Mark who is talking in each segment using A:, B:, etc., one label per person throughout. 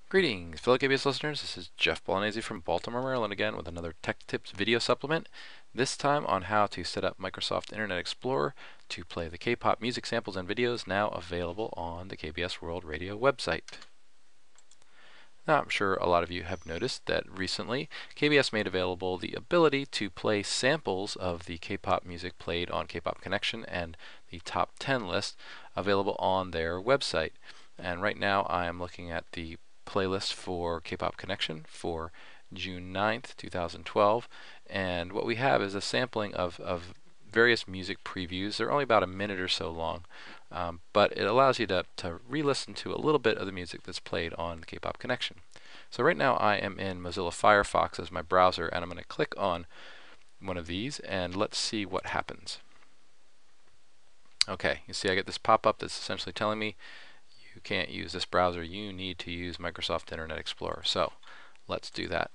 A: Greetings, fellow KBS listeners. This is Jeff Bolognese from Baltimore, Maryland again with another Tech Tips video supplement. This time on how to set up Microsoft Internet Explorer to play the K-pop music samples and videos now available on the KBS World Radio website. Now, I'm sure a lot of you have noticed that recently KBS made available the ability to play samples of the K-pop music played on K-pop Connection and the top 10 list available on their website. And right now I am looking at the playlist for K-pop Connection for June 9th, 2012, and what we have is a sampling of various music previews. They're only about a minute or so long, but it allows you to re-listen to a little bit of the music that's played on K-pop Connection. So right now I am in Mozilla Firefox as my browser, and I'm going to click on one of these and let's see what happens. Okay, you see I get this pop-up that's essentially telling me you can't use this browser, you need to use Microsoft Internet Explorer. So let's do that.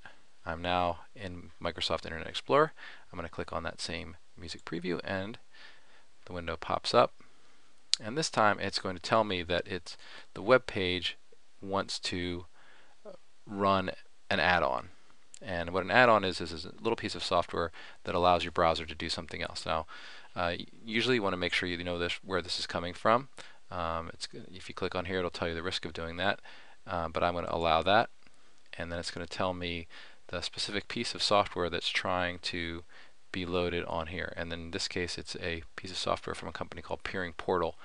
A: I'm now in Microsoft Internet Explorer. I'm going to click on that same music preview and the window pops up. And this time it's going to tell me that the web page wants to run an add-on. And what an add-on is a little piece of software that allows your browser to do something else. Now, usually you want to make sure you know where this is coming from. If you click on here, it'll tell you the risk of doing that, but I'm going to allow that, and then it's going to tell me the specific piece of software that's trying to be loaded on here. And then in this case, it's a piece of software from a company called Peering Portal.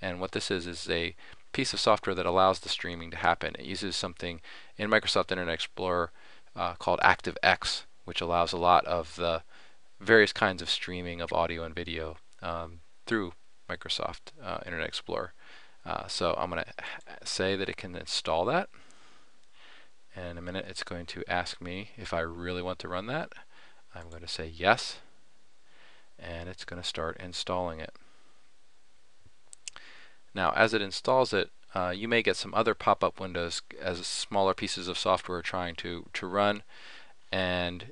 A: And what this is a piece of software that allows the streaming to happen. It uses something in Microsoft Internet Explorer called ActiveX, which allows a lot of the various kinds of streaming of audio and video through Microsoft Internet Explorer. So I'm going to say that it can install that. And in a minute it's going to ask me if I really want to run that. I'm going to say yes, and it's going to start installing it. Now as it installs it, you may get some other pop-up windows as smaller pieces of software trying to run, and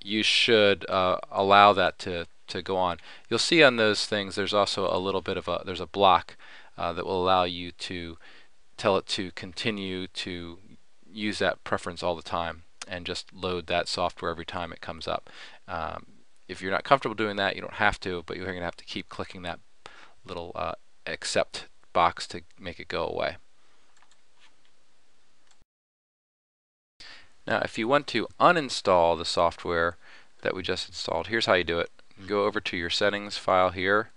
A: you should allow that to go on. You'll see on those things there's also a little bit of there's a block that will allow you to tell it to continue to use that preference all the time and just load that software every time it comes up. If you're not comfortable doing that, you don't have to, but you're going to have to keep clicking that little accept box to make it go away. Now if you want to uninstall the software that we just installed, here's how you do it. Go over to your settings file here,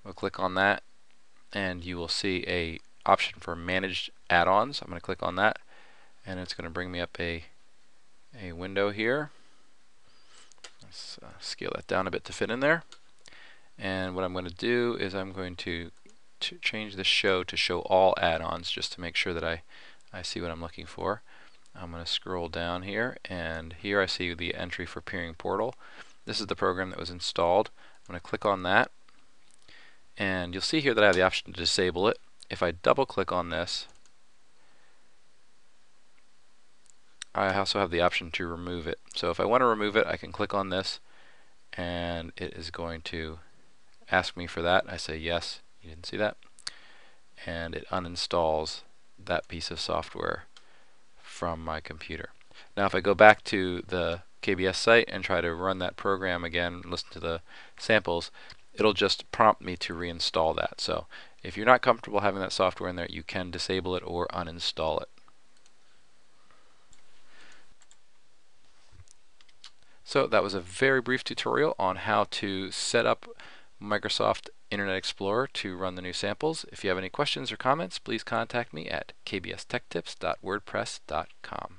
A: we'll click on that, and you will see a option for managed add-ons. I'm going to click on that, and it's going to bring me up a window here. Let's scale that down a bit to fit in there. And what I'm going to do is I'm going to change the show to show all add-ons just to make sure that I see what I'm looking for. I'm going to scroll down here, and here I see the entry for Peering Portal. This is the program that was installed. I'm going to click on that, and you'll see here that I have the option to disable it. If I double click on this, I also have the option to remove it. So if I want to remove it, I can click on this, and it is going to ask me for that. I say yes, you didn't see that, and it uninstalls that piece of software from my computer. Now if I go back to the KBS site and try to run that program again, listen to the samples, it'll just prompt me to reinstall that. So if you're not comfortable having that software in there, you can disable it or uninstall it. So that was a very brief tutorial on how to set up Microsoft Internet Explorer to run the new samples. If you have any questions or comments, please contact me at kbstechtips.wordpress.com.